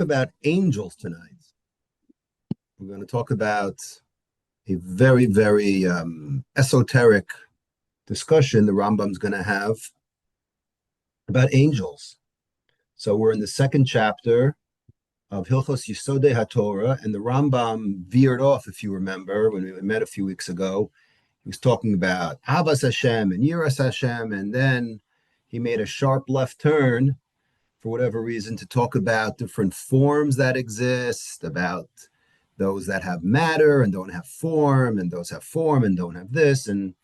About angels tonight. We're going to talk about a very, very esoteric discussion the Rambam's going to have about angels. So we're in the second chapter of Hilchos Yesodei Hatorah, and the Rambam veered off, if you remember, when we met a few weeks ago. He was talking about Ahavas Hashem and Yiras Hashem, and then he made a sharp left turn for whatever reason to talk about different forms that exist, about those that have matter and don't have form, and those have form and don't have this. And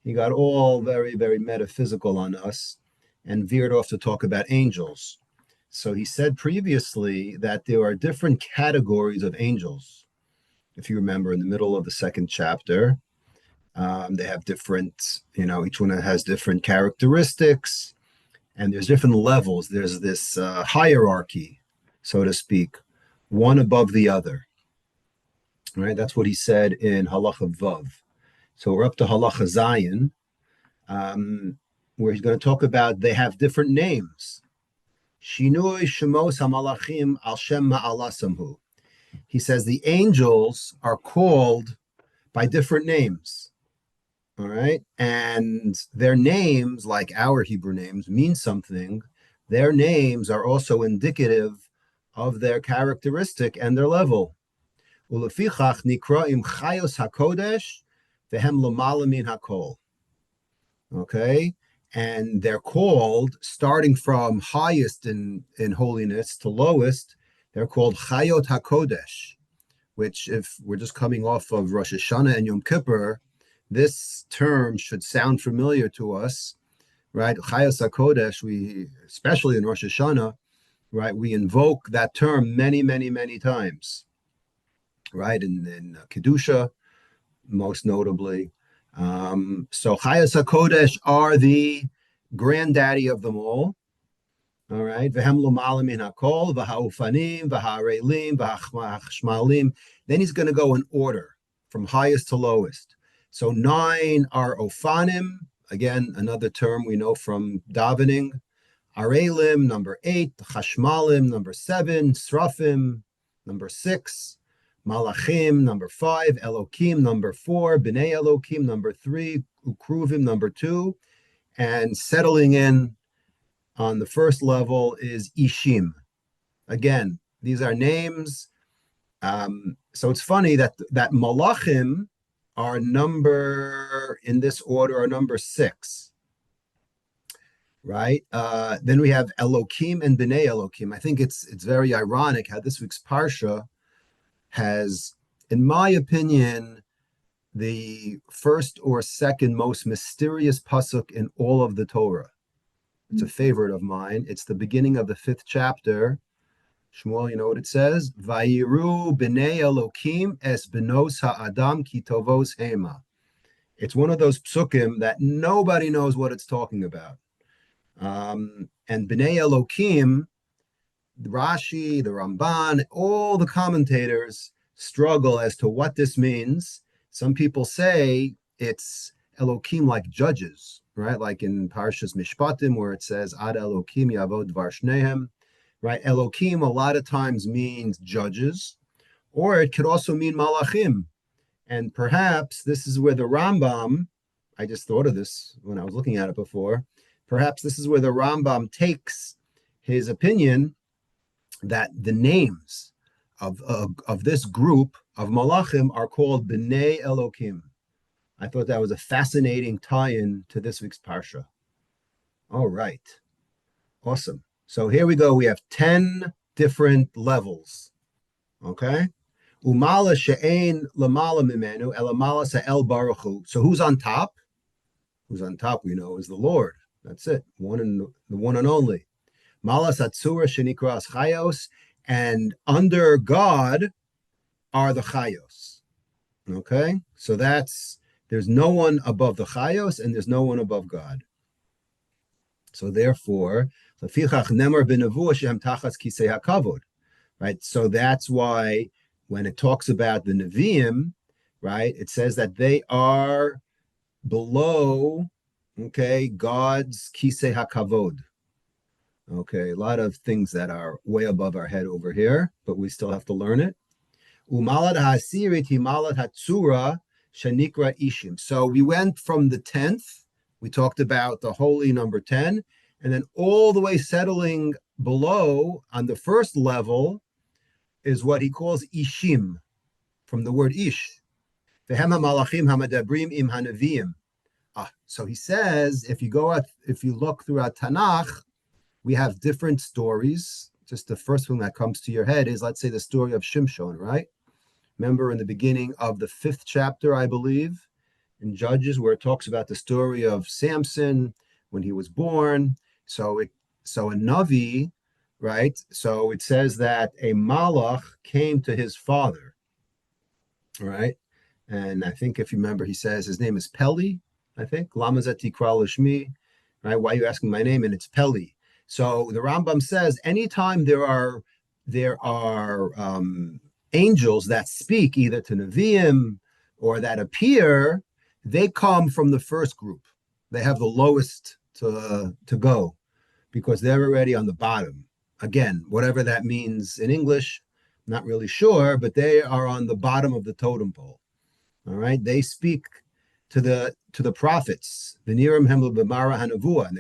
he got all very, very metaphysical on us and veered off to talk about angels. So he said previously that there are different categories of angels. If you remember, in the middle of the second chapter, they have different, each one has different characteristics, and there's different levels. There's this hierarchy, so to speak, one above the other. Right? That's what he said in Halacha Vav. So we're up to Halacha Zayin, where he's going to talk about they have different names. Shinui Shemos HaMalachim Al Shem Ma'alasamhu. He says the angels are called by different names. All right. And their names, like our Hebrew names, mean something. Their names are also indicative of their characteristic and their level. Ulefichach nikraim chayos hakodesh vehem l'mala min hakol. Okay. And they're called, starting from highest in holiness to lowest, they're called chayot hakodesh, which, if we're just coming off of Rosh Hashanah and Yom Kippur, this term should sound familiar to us, right? Chayos HaKodesh, we, especially in Rosh Hashanah, right, we invoke that term many, many, many times, right? In Kedusha, most notably. So Chayos HaKodesh are the granddaddy of them all right? V'hem l'mala min hakol, v'ha'ufanim, v'ha'arelim, v'ha'chmalim. Then he's going to go in order from highest to lowest. So 9 are ofanim, again, another term we know from davening. Arelim, number 8. Chashmalim, number 7. Srafim, number 6. Malachim, number 5. Elokim, number 4. B'nei Elokim, number 3. Ukruvim, number 2. And settling in on the first level is Ishim. Again, these are names. So it's funny that Malachim are number, in this order, are number 6. Right? Then we have Elokim and B'nai Elokim. I think it's very ironic how this week's Parsha has, in my opinion, the first or second most mysterious pasuk in all of the Torah. It's a favorite of mine. It's the beginning of the 5th chapter. Shmuel, you know what it says? Vayiru b'nei Elokim es benos ha'adam ki tovos hema. It's one of those psukim that nobody knows what it's talking about. And b'nei Elokim, Rashi, the Ramban, all the commentators struggle as to what this means. Some people say it's Elokim like judges, right? Like in Parshas Mishpatim, where it says, Ad Elokim Yavod Dvar Shnehem, right? Elokim a lot of times means judges, or it could also mean Malachim. And perhaps this is where the Rambam, I just thought of this when I was looking at it before, perhaps this is where the Rambam takes his opinion that the names of this group of Malachim are called B'nei Elokim. I thought that was a fascinating tie-in to this week's Parsha. All right. Awesome. So here we go. We have 10 different levels. Okay? Umala she'ein lamala mimenu elamala sa'el baruch hu. So who's on top? Who's on top, we know, is the Lord. That's it. The one and only. Malas atzura shenikras chayos. And under God are the chayos. Okay? So there's no one above the chayos, and there's no one above God. So therefore, right? So that's why when it talks about the Nevi'im, right, it says that they are below, okay, God's kisei hakavod. Okay, a lot of things that are way above our head over here, but we still have to learn it. Umalad ha'asirit himalad hatzura shanikra ishim. So we went from the 10th, we talked about the holy number 10, and then all the way settling below on the first level is what he calls ishim, from the word ish. Vehem ha'malachim hamadabrim im hanavim. So he says, if you look throughout Tanakh, we have different stories. Just the first one that comes to your head is, let's say, the story of Shimshon, right? Remember in the beginning of the 5th chapter, I believe, in Judges, where it talks about the story of Samson when he was born. So a Navi, right? So it says that a Malach came to his father, right? And I think if you remember, he says his name is Peli, I think. Lamazati Kralishmi, right? Why are you asking my name? And it's Peli. So the Rambam says anytime there are angels that speak either to Nevi'im or that appear, they come from the first group. They have the lowest to go because they're already on the bottom. Again, whatever that means in English, not really sure, but they are on the bottom of the totem pole. All right, they speak to the prophets, and they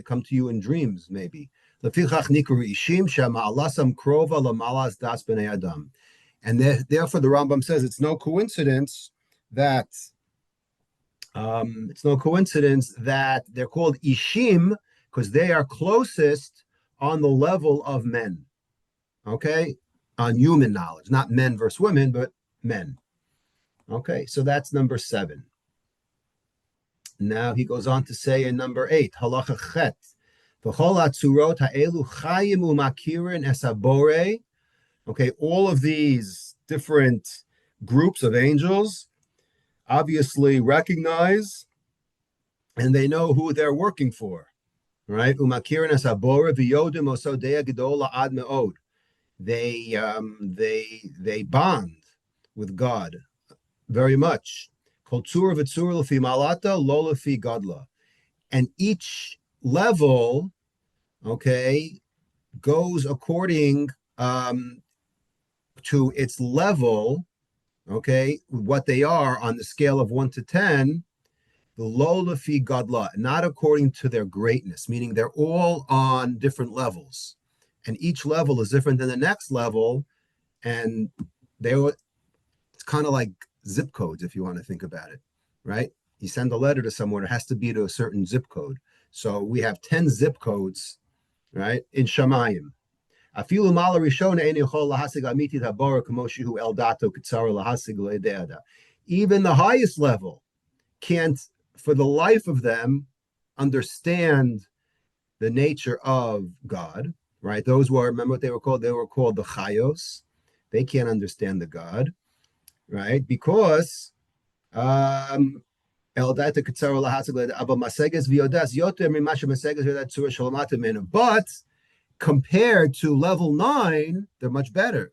come to you in dreams, maybe. And therefore, the Rambam says it's no coincidence that they're called Ishim because they are closest on the level of men. Okay, on human knowledge, not men versus women, but men. Okay, so that's number 7. Now he goes on to say in number 8, halacha chet, v'chol hatzurot ha'elu chayim u'makirin esabore. Okay, all of these different groups of angels obviously recognize and they know who they're working for, right? U'makirin esabore v'yodim osodea gedola ad me'od. They bond with God very much. And each level, okay, goes according to its level, okay, what they are on the scale of 1 to 10, the lo lefi gadla, not according to their greatness, meaning they're all on different levels. And each level is different than the next level. And it's kind of like zip codes, if you want to think about it, right? You send a letter to someone, it has to be to a certain zip code. So we have 10 zip codes, right, in Shamayim. Even the highest level can't, for the life of them, understand the nature of God, right? Those were, remember what they were called? They were called the Chayos. They can't understand the God, right? Because but compared to level 9, they're much better.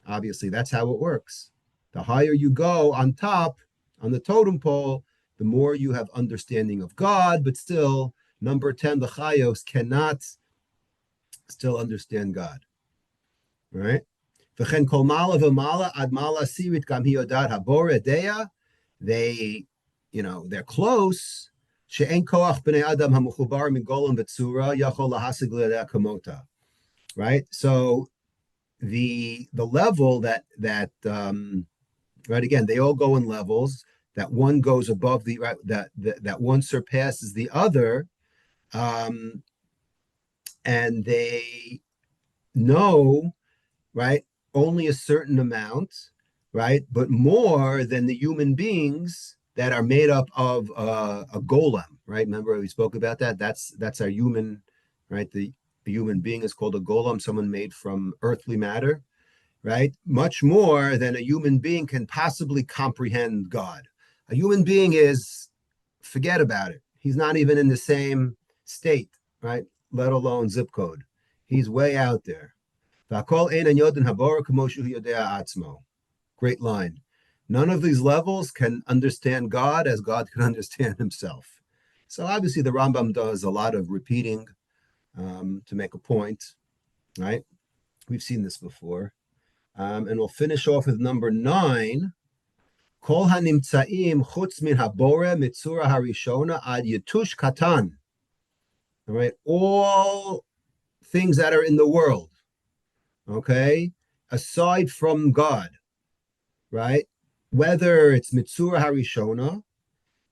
Obviously, that's how it works. The higher you go on top, on the totem pole, the more you have understanding of God, but still, number 10, the Chayos, cannot still understand God, right? They, they're close. Right? So the level that right, again, they all go in levels. That one goes above the right, that one surpasses the other, and they know, right, only a certain amount, right, but more than the human beings that are made up of a golem, right? Remember we spoke about that. That's our human, right? The human being is called a golem, someone made from earthly matter, right? Much more than a human being can possibly comprehend God. A human being is, forget about it. He's not even in the same state, right? Let alone zip code. He's way out there. Great line. None of these levels can understand God as God can understand himself. So obviously the Rambam does a lot of repeating to make a point, right? We've seen this before. And we'll finish off with number 9. Kol hanimtzaim chutz min habore mitzura harishona ad yetush katan. All right, all things that are in the world, okay, aside from God, right? Whether it's mitzura harishona,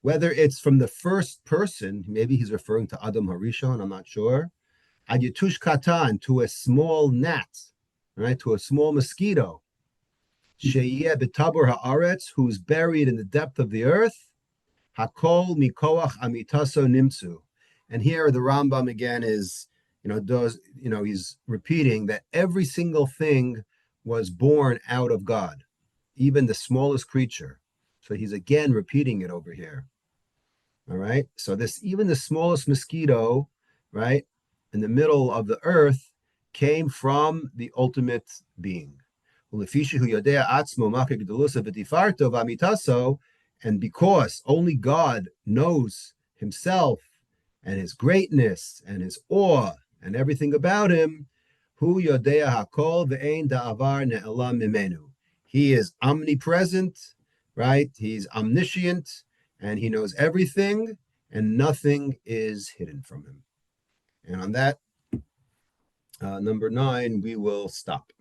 whether it's from the first person, maybe he's referring to Adam Harishon, I'm not sure. Ad yetush katan, to a small gnat, right, to a small mosquito. Sheyeh betabur haaretz, who's buried in the depth of the earth. Hakol mikoach amitaso nimtzu. And here the Rambam again is, he's repeating that every single thing was born out of God, even the smallest creature. So he's again repeating it over here. All right. So even the smallest mosquito, right, in the middle of the earth came from the ultimate being. And because only God knows himself and his greatness and his awe and everything about him, he is omnipresent, right? He's omniscient, and he knows everything, and nothing is hidden from him. And on that, number 9, we will stop.